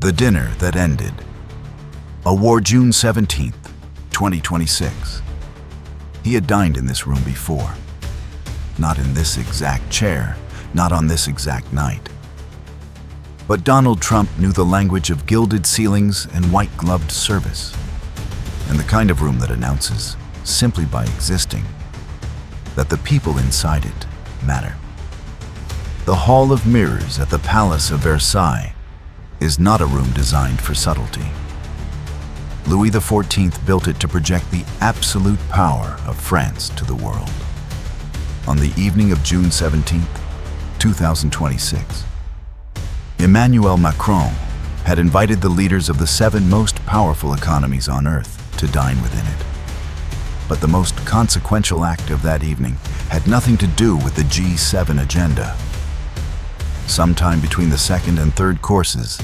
The dinner that ended. A war June 17th, 2026. He had dined in this room before. Not in this exact chair, not on this exact night. But Donald Trump knew the language of gilded ceilings and white-gloved service, and the kind of room that announces, simply by existing, that the people inside it matter. The Hall of Mirrors at the Palace of Versailles is not a room designed for subtlety. Louis XIV built it to project the absolute power of France to the world. On the evening of June 17, 2026, Emmanuel Macron had invited the leaders of the 7 most powerful economies on Earth to dine within it. But the most consequential act of that evening had nothing to do with the G7 agenda. Sometime between the second and third courses,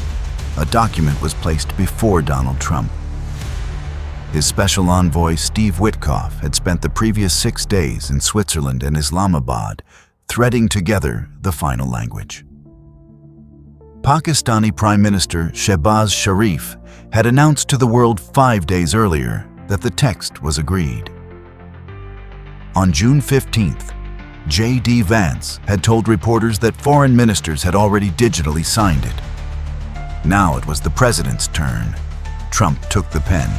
a document was placed before Donald Trump. His special envoy, Steve Witkoff, had spent the previous 6 days in Switzerland and Islamabad, threading together the final language. Pakistani Prime Minister Shehbaz Sharif had announced to the world 5 days earlier that the text was agreed. On June 15th, J.D. Vance had told reporters that foreign ministers had already digitally signed it. Now it was the president's turn. Trump took the pen.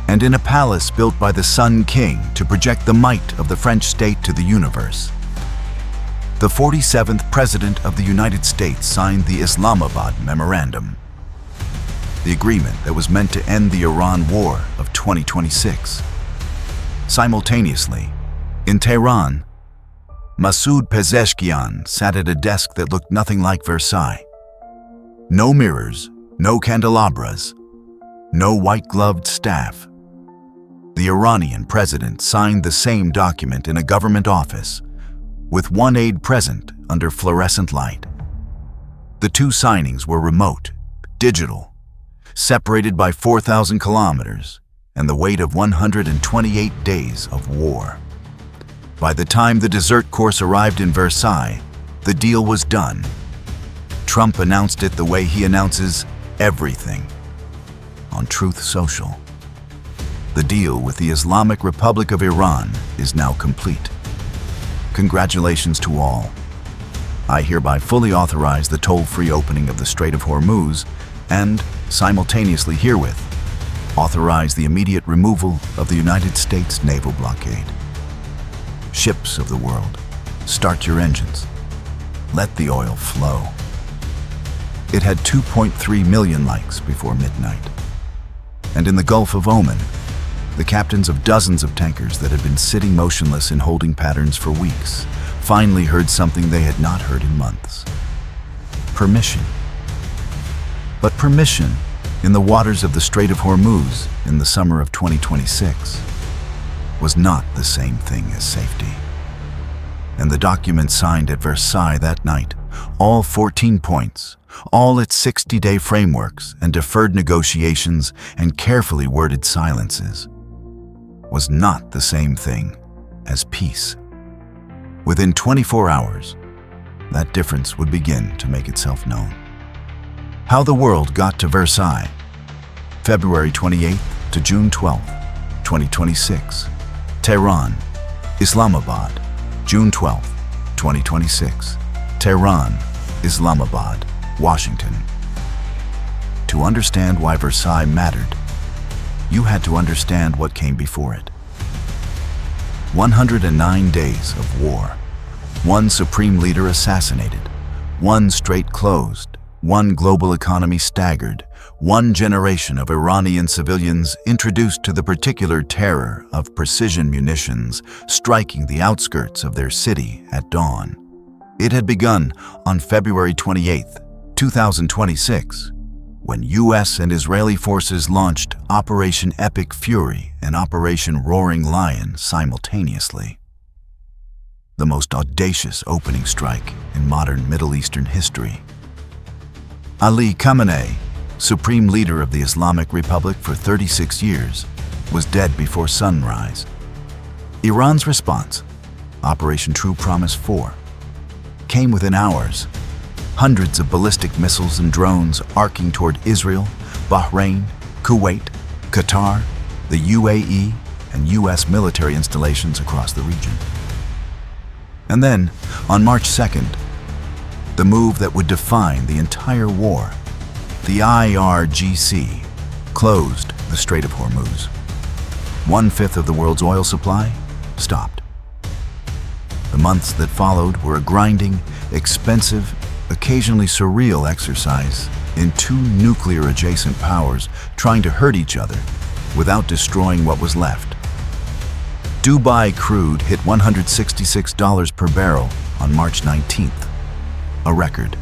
And in a palace built by the Sun King to project the might of the French state to the universe, the 47th President of the United States signed the Islamabad Memorandum, the agreement that was meant to end the Iran war of 2026. Simultaneously, in Tehran, Masoud Pezeshkian sat at a desk that looked nothing like Versailles. No mirrors, no candelabras, no white-gloved staff. The Iranian president signed the same document in a government office, with one aide present under fluorescent light. The 2 signings were remote, digital, separated by 4,000 kilometers and the weight of 128 days of war. By the time the dessert course arrived in Versailles, the deal was done. Trump announced it the way he announces everything, on Truth Social. The deal with the Islamic Republic of Iran is now complete. Congratulations to all. I hereby fully authorize the toll-free opening of the Strait of Hormuz and, simultaneously herewith, authorize the immediate removal of the United States naval blockade. Ships of the world, start your engines. Let the oil flow. It had 2.3 million likes before midnight. And in the Gulf of Oman, the captains of dozens of tankers that had been sitting motionless in holding patterns for weeks finally heard something they had not heard in months. Permission. But permission in the waters of the Strait of Hormuz in the summer of 2026 was not the same thing as safety. And the document signed at Versailles that night, all 14 points, all its 60-day frameworks and deferred negotiations and carefully worded silences, was not the same thing as peace. Within 24 hours, that difference would begin to make itself known. How the world got to Versailles. February 28th to June 12th, 2026. Tehran, Islamabad, June 12th, 2026. Tehran, Islamabad, Washington. To understand why Versailles mattered, you had to understand what came before it. 109 days of war. 1 supreme leader assassinated. 1 strait closed. 1 global economy staggered. 1 generation of Iranian civilians introduced to the particular terror of precision munitions striking the outskirts of their city at dawn. It had begun on February 28, 2026, when U.S. and Israeli forces launched Operation Epic Fury and Operation Roaring Lion simultaneously. The most audacious opening strike in modern Middle Eastern history. Ali Khamenei, supreme leader of the Islamic Republic for 36 years, was dead before sunrise. Iran's response, Operation True Promise 4, came within hours. hundreds of ballistic missiles and drones arcing toward Israel, Bahrain, Kuwait, Qatar, the UAE, and US military installations across the region. And then, on March 2nd, the move that would define the entire war, the IRGC closed the Strait of Hormuz. 1/5 of the world's oil supply stopped. The months that followed were a grinding, expensive, occasionally surreal exercise in two nuclear-adjacent powers trying to hurt each other without destroying what was left. Dubai crude hit $166 per barrel on March 19th, a record.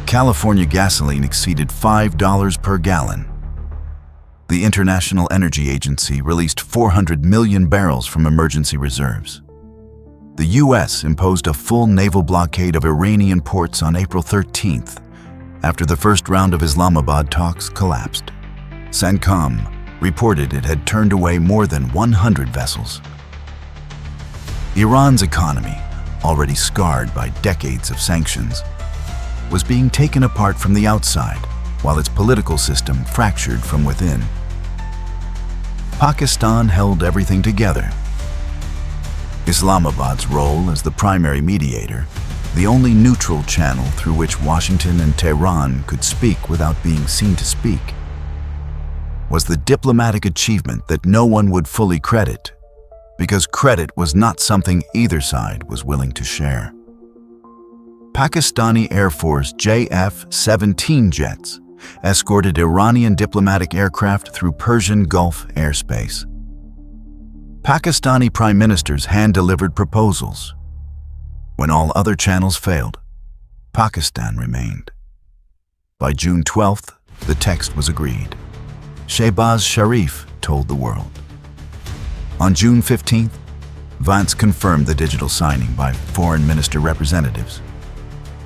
California gasoline exceeded $5 per gallon. The International Energy Agency released 400 million barrels from emergency reserves. The US imposed a full naval blockade of Iranian ports on April 13th, after the first round of Islamabad talks collapsed. CENTCOM reported it had turned away more than 100 vessels. Iran's economy, already scarred by decades of sanctions, was being taken apart from the outside, while its political system fractured from within. Pakistan held everything together. Islamabad's role as the primary mediator, the only neutral channel through which Washington and Tehran could speak without being seen to speak, was the diplomatic achievement that no one would fully credit, because credit was not something either side was willing to share. Pakistani Air Force JF-17 jets escorted Iranian diplomatic aircraft through Persian Gulf airspace. Pakistani prime ministers hand-delivered proposals. When all other channels failed, Pakistan remained. By June 12th, the text was agreed. Shehbaz Sharif told the world. On June 15th, Vance confirmed the digital signing by foreign minister representatives.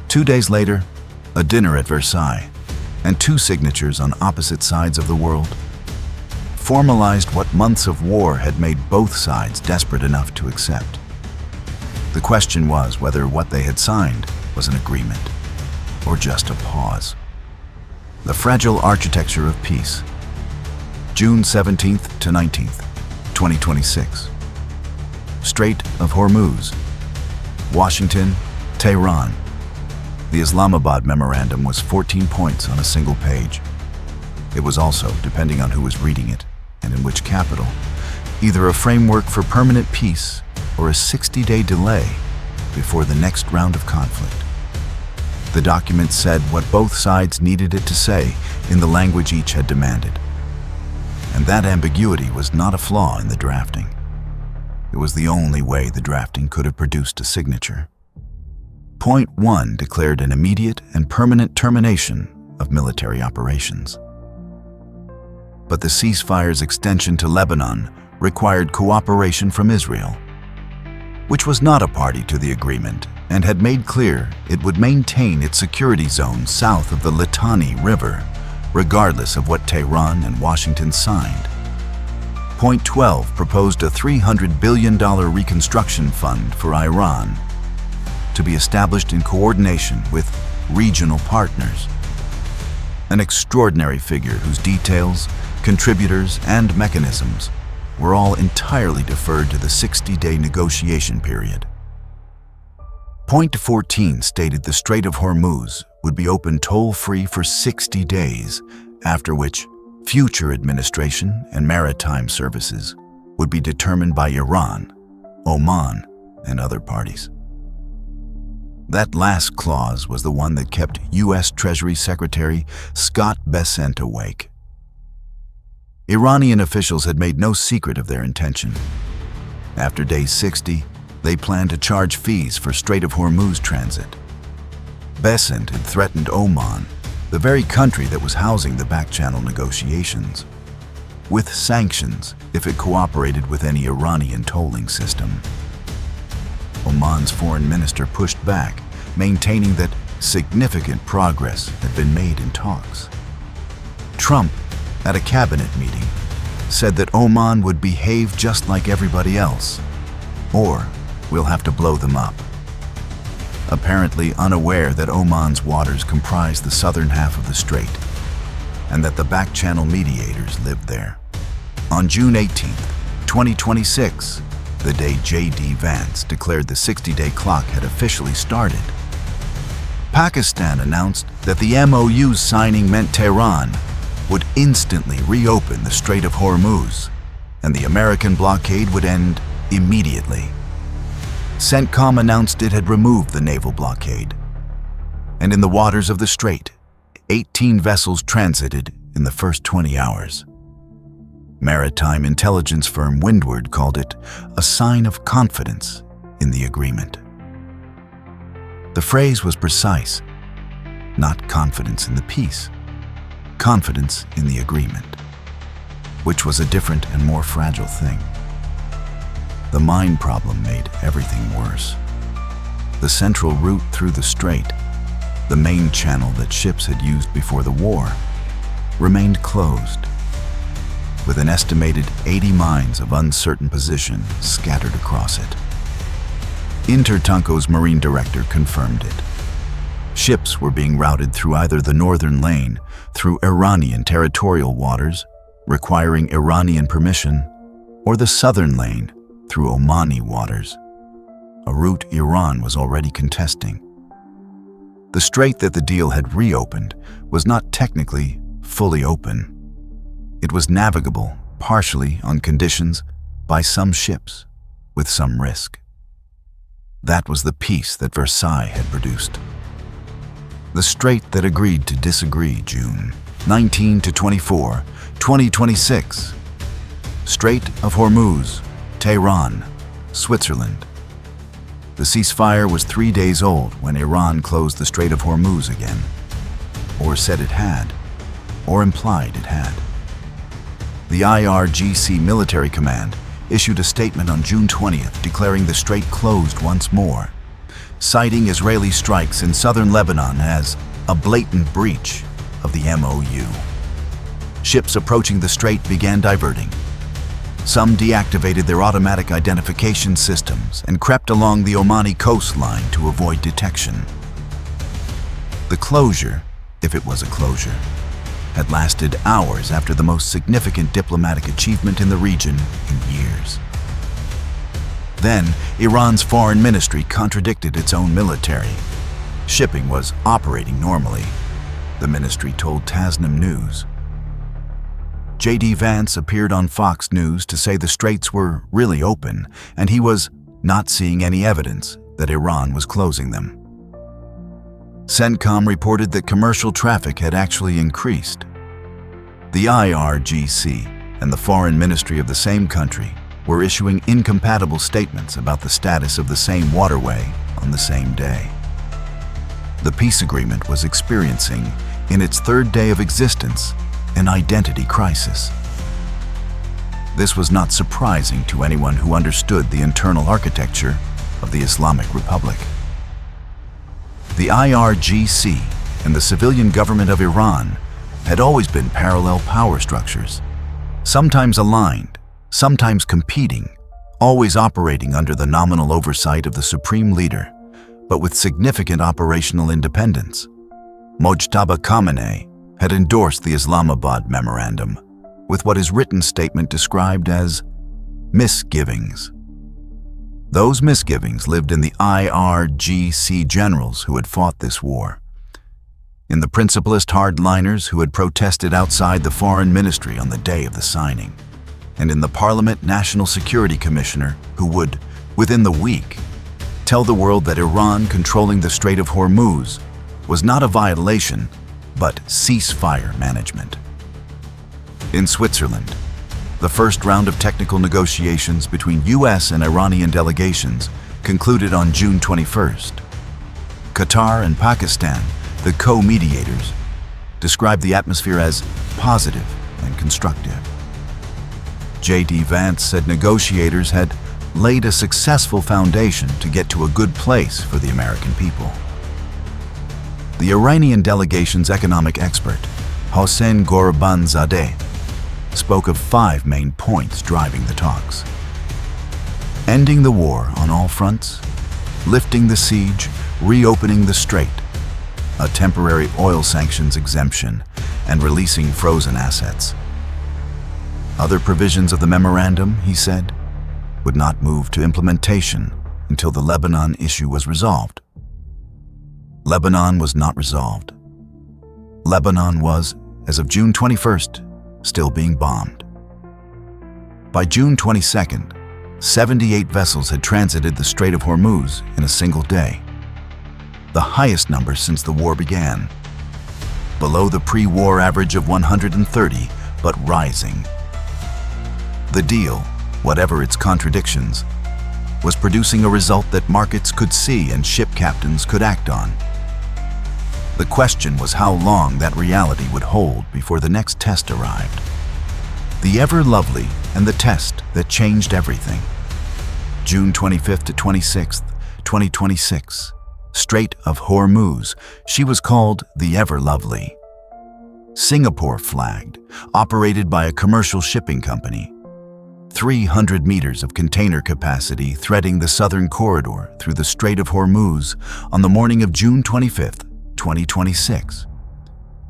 2 days later, a dinner at Versailles and 2 signatures on opposite sides of the world formalized what months of war had made both sides desperate enough to accept. The question was whether what they had signed was an agreement or just a pause. The fragile architecture of peace. June 17th to 19th, 2026. Strait of Hormuz. Washington, Tehran. The Islamabad Memorandum was 14 points on a single page. It was also, depending on who was reading it and in which capital, either a framework for permanent peace or a 60-day delay before the next round of conflict. The document said what both sides needed it to say in the language each had demanded. And that ambiguity was not a flaw in the drafting. It was the only way the drafting could have produced a signature. Point 1 declared an immediate and permanent termination of military operations. But the ceasefire's extension to Lebanon required cooperation from Israel, which was not a party to the agreement and had made clear it would maintain its security zone south of the Litani River, regardless of what Tehran and Washington signed. Point 12 proposed a $300 billion reconstruction fund for Iran to be established in coordination with regional partners. An extraordinary figure whose details, contributors, and mechanisms were all entirely deferred to the 60-day negotiation period. Point 14 stated the Strait of Hormuz would be open toll-free for 60 days, after which future administration and maritime services would be determined by Iran, Oman, and other parties. That last clause was the one that kept U.S. Treasury Secretary Scott Bessent awake. Iranian officials had made no secret of their intention. After day 60, they planned to charge fees for Strait of Hormuz transit. Bessent had threatened Oman, the very country that was housing the back-channel negotiations, with sanctions if it cooperated with any Iranian tolling system. Oman's foreign minister pushed back, maintaining that significant progress had been made in talks. Trump, at a cabinet meeting, said that Oman would behave just like everybody else, or we'll have to blow them up. apparently unaware that Oman's waters comprise the southern half of the strait, and that the back-channel mediators lived there. On June 18, 2026, the day J.D. Vance declared the 60-day clock had officially started, Pakistan announced that the MOU's signing meant Tehran would instantly reopen the Strait of Hormuz, and the American blockade would end immediately. CENTCOM announced it had removed the naval blockade, and in the waters of the strait, 18 vessels transited in the first 20 hours. Maritime intelligence firm Windward called it a sign of confidence in the agreement. The phrase was precise: not confidence in the peace, confidence in the agreement, which was a different and more fragile thing. The mine problem made everything worse. The central route through the strait, the main channel that ships had used before the war, remained closed, with an estimated 80 mines of uncertain position scattered across it. Intertanko's marine director confirmed it. Ships were being routed through either the northern lane, through Iranian territorial waters, requiring Iranian permission, or the southern lane, through Omani waters, a route Iran was already contesting. The strait that the deal had reopened was not technically fully open. It was navigable, partially on conditions, by some ships, with some risk. That was the peace that Versailles had produced. The strait that agreed to disagree, June 19 to 24, 2026. Strait of Hormuz, Tehran, Switzerland. The ceasefire was 3 days old when Iran closed the Strait of Hormuz again, or said it had, or implied it had. The IRGC military command issued a statement on June 20th declaring the strait closed once more, citing Israeli strikes in southern Lebanon as a blatant breach of the MOU. Ships approaching the strait began diverting. Some deactivated their automatic identification systems and crept along the Omani coastline to avoid detection. The closure, if it was a closure, had lasted hours after the most significant diplomatic achievement in the region in years. Then, Iran's foreign ministry contradicted its own military. Shipping was operating normally, the ministry told Tasnim News. J.D. Vance appeared on Fox News to say the straits were really open, and he was not seeing any evidence that Iran was closing them. CENTCOM reported that commercial traffic had actually increased. The IRGC and the foreign ministry of the same country were issuing incompatible statements about the status of the same waterway on the same day. The peace agreement was experiencing, in its third day of existence, an identity crisis. This was not surprising to anyone who understood the internal architecture of the Islamic Republic. The IRGC and the civilian government of Iran had always been parallel power structures, sometimes aligned, sometimes competing, always operating under the nominal oversight of the supreme leader, but with significant operational independence. Mojtaba Khamenei had endorsed the Islamabad Memorandum, with what his written statement described as misgivings. Those misgivings lived in the IRGC generals who had fought this war, in the principlist hardliners who had protested outside the foreign ministry on the day of the signing, and in the Parliament National Security Commissioner who would, within the week, tell the world that Iran controlling the Strait of Hormuz was not a violation, but ceasefire management. In Switzerland, the first round of technical negotiations between U.S. and Iranian delegations concluded on June 21st. Qatar and Pakistan, the co-mediators, described the atmosphere as positive and constructive. J.D. Vance said negotiators had laid a successful foundation to get to a good place for the American people. The Iranian delegation's economic expert, Hossein Ghorbanzadeh, spoke of 5 main points driving the talks: ending the war on all fronts, lifting the siege, reopening the strait, a temporary oil sanctions exemption, and releasing frozen assets. Other provisions of the memorandum, he said, would not move to implementation until the Lebanon issue was resolved. Lebanon was not resolved. Lebanon was, as of June 21st, still being bombed. By June 22nd, 78 vessels had transited the Strait of Hormuz in a single day, the highest number since the war began, below the pre-war average of 130, but rising. The deal, whatever its contradictions, was producing a result that markets could see and ship captains could act on. The question was how long that reality would hold before the next test arrived. The ever-lovely and the test that changed everything. June 25th to 26th, 2026. Strait of Hormuz. She was called the Ever-Lovely. Singapore flagged, operated by a commercial shipping company. 300 meters of container capacity threading the southern corridor through the Strait of Hormuz on the morning of June 25th, 2026.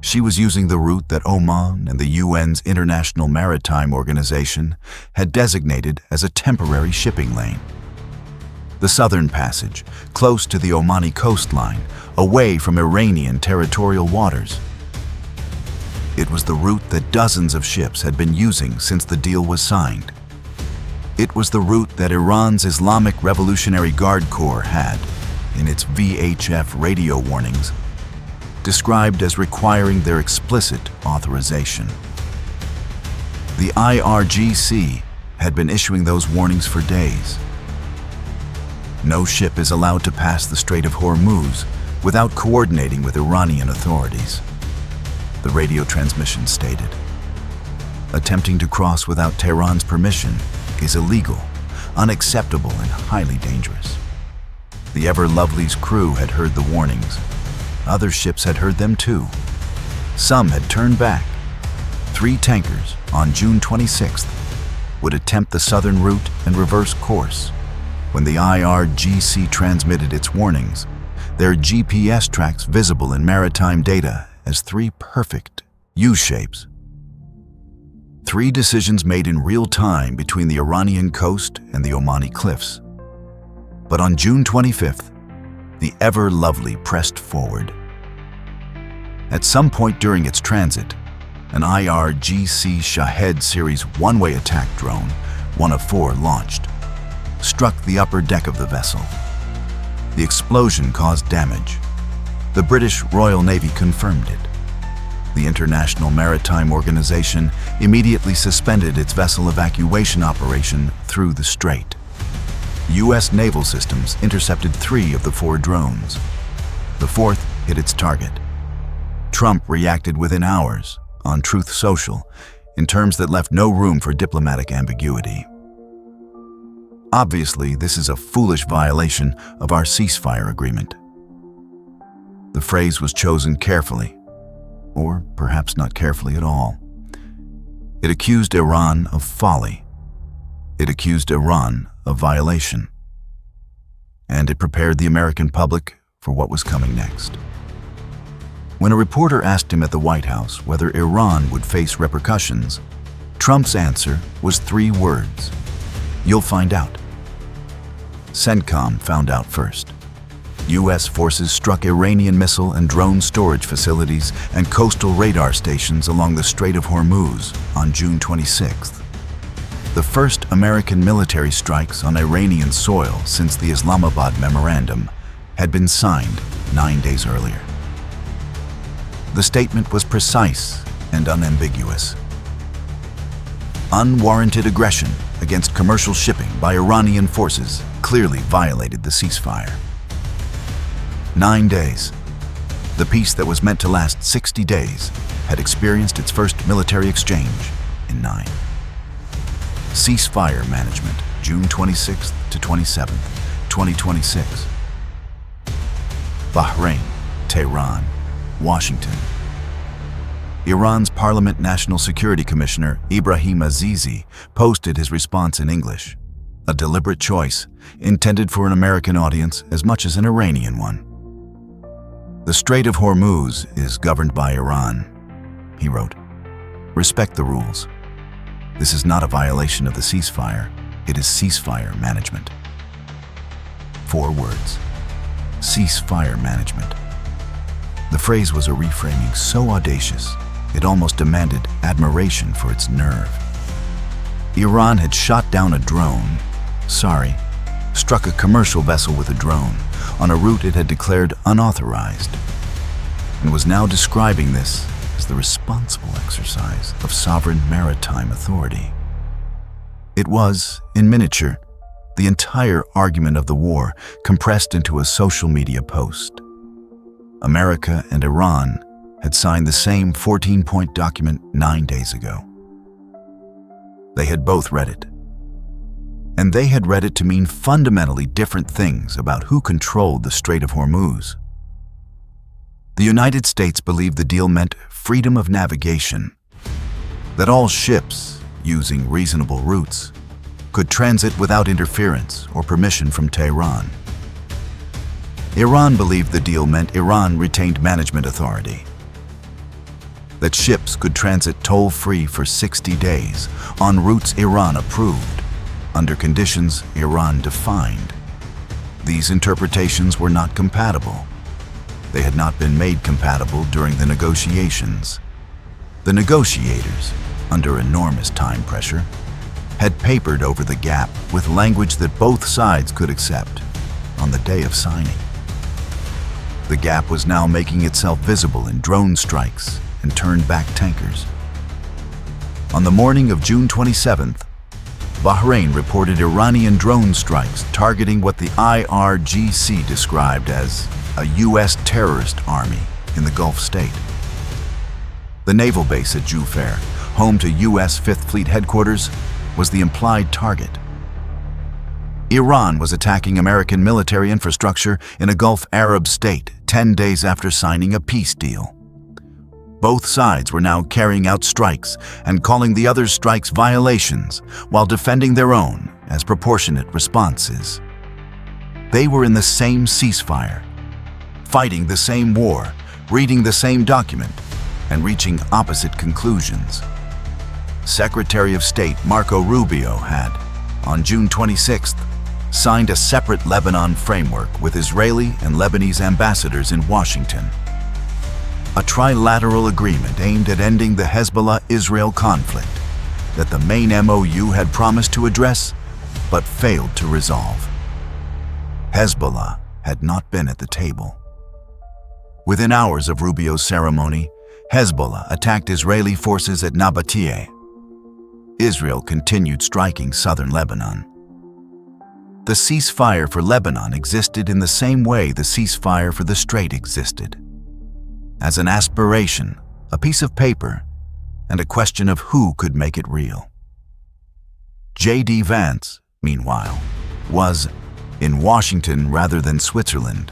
She was using the route that Oman and the UN's International Maritime Organization had designated as a temporary shipping lane. The southern passage, close to the Omani coastline, away from Iranian territorial waters. It was the route that dozens of ships had been using since the deal was signed. It was the route that Iran's Islamic Revolutionary Guard Corps had, in its VHF radio warnings, described as requiring their explicit authorization. The IRGC had been issuing those warnings for days. No ship is allowed to pass the Strait of Hormuz without coordinating with Iranian authorities, the radio transmission stated. Attempting to cross without Tehran's permission is illegal, unacceptable, and highly dangerous. The Ever-Lovely's crew had heard the warnings. Other ships had heard them too. Some had turned back. 3 tankers, on June 26th, would attempt the southern route and reverse course. When the IRGC transmitted its warnings, their GPS tracks visible in maritime data as 3 perfect U-shapes. 3 decisions made in real time between the Iranian coast and the Omani cliffs. But on June 25th, the Ever-Lovely pressed forward. At some point during its transit, an IRGC Shahed series one-way attack drone, one of 4 launched, struck the upper deck of the vessel. The explosion caused damage. The British Royal Navy confirmed it. The International Maritime Organization immediately suspended its vessel evacuation operation through the strait. U.S. naval systems intercepted 3 of the 4 drones. The 4th hit its target. Trump reacted within hours, on Truth Social, in terms that left no room for diplomatic ambiguity. Obviously, this is a foolish violation of our ceasefire agreement. The phrase was chosen carefully, or perhaps not carefully at all. It accused Iran of folly. It accused Iran of violation. And it prepared the American public for what was coming next. When a reporter asked him at the White House whether Iran would face repercussions, Trump's answer was 3 words: "You'll find out." CENTCOM found out first. U.S. forces struck Iranian missile and drone storage facilities and coastal radar stations along the Strait of Hormuz on June 26th. The first American military strikes on Iranian soil since the Islamabad Memorandum had been signed 9 days earlier. The statement was precise and unambiguous. Unwarranted aggression against commercial shipping by Iranian forces clearly violated the ceasefire. 9 days. The peace that was meant to last 60 days had experienced its first military exchange in 9. Ceasefire management, June 26th to 27th, 2026. Bahrain, Tehran, Washington. Iran's Parliament National Security Commissioner Ibrahim Azizi posted his response in English, a deliberate choice intended for an American audience as much as an Iranian one. "The Strait of Hormuz is governed by Iran," he wrote. "Respect the rules. This is not a violation of the ceasefire. It is ceasefire management." 4 words. Ceasefire management. The phrase was a reframing so audacious, it almost demanded admiration for its nerve. Iran had shot down a drone, struck a commercial vessel with a drone on a route it had declared unauthorized, and was now describing this as the responsible exercise of sovereign maritime authority. It was, in miniature, the entire argument of the war compressed into a social media post. America and Iran had signed the same 14-point document 9 days ago. They had both read it. And they had read it to mean fundamentally different things about who controlled the Strait of Hormuz. The United States believed the deal meant freedom of navigation, that all ships, using reasonable routes, could transit without interference or permission from Tehran. Iran believed the deal meant Iran retained management authority, that ships could transit toll-free for 60 days on routes Iran approved, under conditions Iran defined. These interpretations were not compatible. They had not been made compatible during the negotiations. The negotiators, under enormous time pressure, had papered over the gap with language that both sides could accept on the day of signing. The gap was now making itself visible in drone strikes and turned-back tankers. On the morning of June 27th, Bahrain reported Iranian drone strikes targeting what the IRGC described as a U.S. terrorist army in the Gulf state. The naval base at Jubair, home to U.S. Fifth Fleet headquarters, was the implied target. Iran was attacking American military infrastructure in a Gulf Arab state 10 days after signing a peace deal. Both sides were now carrying out strikes and calling the other's strikes violations while defending their own as proportionate responses. They were in the same ceasefire, fighting the same war, reading the same document, and reaching opposite conclusions. Secretary of State Marco Rubio had, on June 26th, signed a separate Lebanon framework with Israeli and Lebanese ambassadors in Washington. A trilateral agreement aimed at ending the Hezbollah-Israel conflict that the main MOU had promised to address but failed to resolve. Hezbollah had not been at the table. Within hours of Rubio's ceremony, Hezbollah attacked Israeli forces at Nabateh. Israel continued striking southern Lebanon. The ceasefire for Lebanon existed in the same way the ceasefire for the Strait existed. As an aspiration, a piece of paper, and a question of who could make it real. J.D. Vance, meanwhile, was in Washington rather than Switzerland.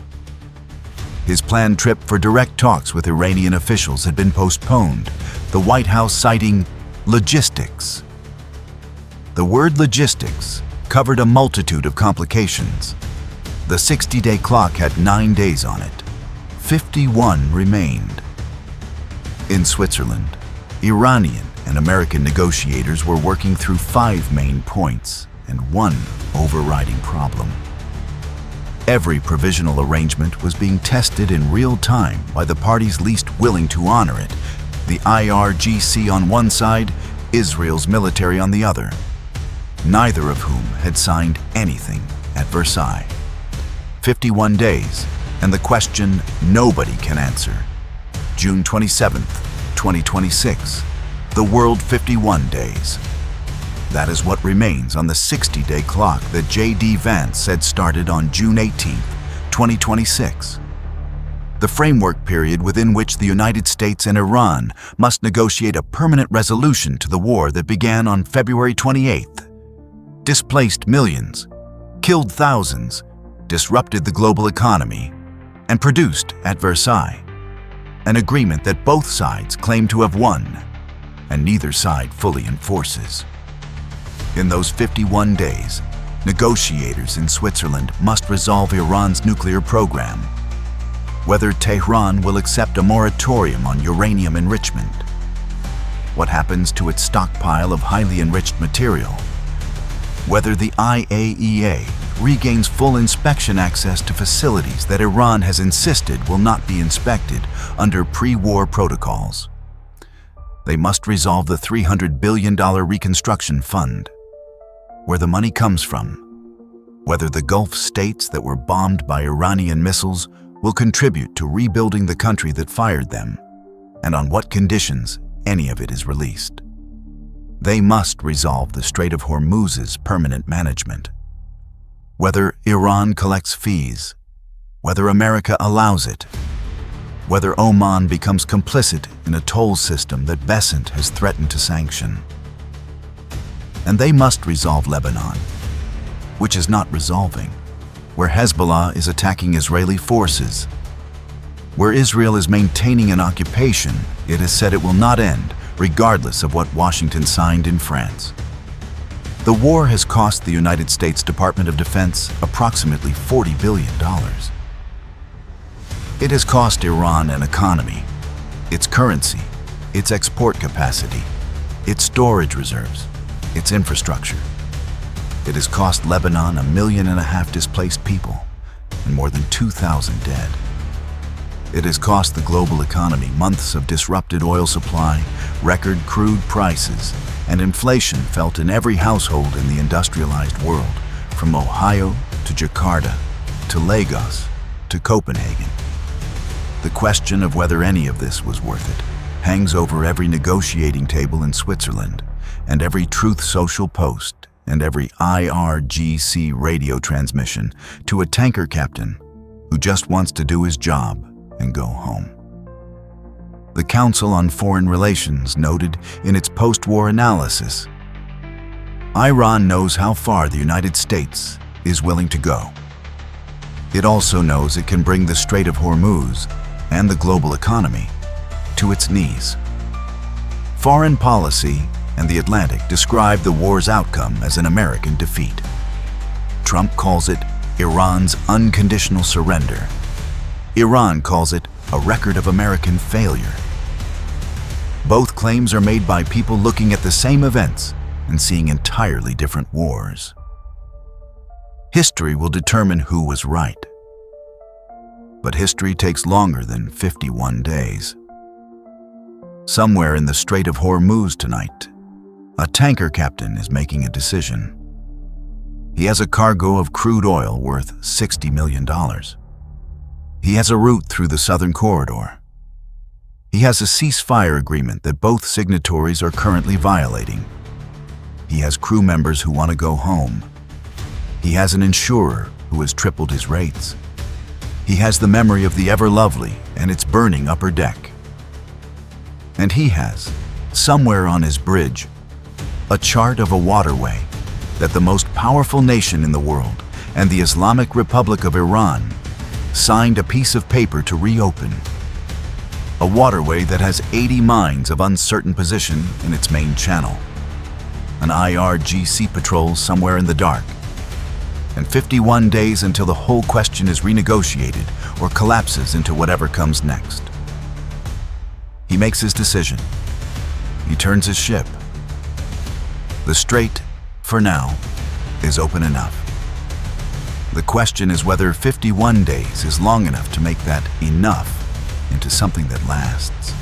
His planned trip for direct talks with Iranian officials had been postponed, the White House citing logistics. The word logistics covered a multitude of complications. The 60-day clock had 9 days on it. 51 remained. In Switzerland, Iranian and American negotiators were working through 5 main points and 1 overriding problem. Every provisional arrangement was being tested in real time by the parties least willing to honor it, the IRGC on one side, Israel's military on the other, neither of whom had signed anything at Versailles. 51 days, and the question nobody can answer. June 27th, 2026, the world 51 days. That is what remains on the 60-day clock that J.D. Vance said started on June 18th, 2026. The framework period within which the United States and Iran must negotiate a permanent resolution to the war that began on February 28th, displaced millions, killed thousands, disrupted the global economy, and produced at Versailles an agreement that both sides claim to have won, and neither side fully enforces. In those 51 days, negotiators in Switzerland must resolve Iran's nuclear program. whether Tehran will accept a moratorium on uranium enrichment, what happens to its stockpile of highly enriched material, whether the IAEA regains full inspection access to facilities that Iran has insisted will not be inspected under pre-war protocols. They must resolve the $300 billion reconstruction fund, where the money comes from, whether the Gulf states that were bombed by Iranian missiles will contribute to rebuilding the country that fired them, and on what conditions any of it is released. They must resolve the Strait of Hormuz's permanent management, whether Iran collects fees, whether America allows it, whether Oman becomes complicit in a toll system that Besant has threatened to sanction. And they must resolve Lebanon, which is not resolving, where Hezbollah is attacking Israeli forces, where Israel is maintaining an occupation it has said it will not end, regardless of what Washington signed in France. The war has cost the United States Department of Defense approximately $40 billion. It has cost Iran an economy, its currency, its export capacity, its storage reserves, its infrastructure. It has cost Lebanon 1.5 million displaced people and more than 2,000 dead. It has cost the global economy months of disrupted oil supply, record crude prices, and inflation felt in every household in the industrialized world, from Ohio to Jakarta, to Lagos, to Copenhagen. The question of whether any of this was worth it hangs over every negotiating table in Switzerland, and every Truth Social post, and every IRGC radio transmission to a tanker captain who just wants to do his job and go home. The Council on Foreign Relations noted in its post-war analysis, Iran knows how far the United States is willing to go. It also knows it can bring the Strait of Hormuz and the global economy to its knees. Foreign policy and the Atlantic describe the war's outcome as an American defeat. Trump calls it Iran's unconditional surrender. Iran calls it a record of American failure. Both claims are made by people looking at the same events and seeing entirely different wars. History will determine who was right. But history takes longer than 51 days. Somewhere in the Strait of Hormuz tonight, a tanker captain is making a decision. He has a cargo of crude oil worth $60 million. He has a route through the southern corridor. He has a ceasefire agreement that both signatories are currently violating. He has crew members who want to go home. He has an insurer who has tripled his rates. He has the memory of the ever-lovely and its burning upper deck. And he has, somewhere on his bridge, a chart of a waterway that the most powerful nation in the world and the Islamic Republic of Iran signed a piece of paper to reopen. A waterway that has 80 mines of uncertain position in its main channel, an IRGC patrol somewhere in the dark, and 51 days until the whole question is renegotiated or collapses into whatever comes next. He makes his decision. He turns his ship. The strait, for now, is open enough. The question is whether 51 days is long enough to make that enough into something that lasts.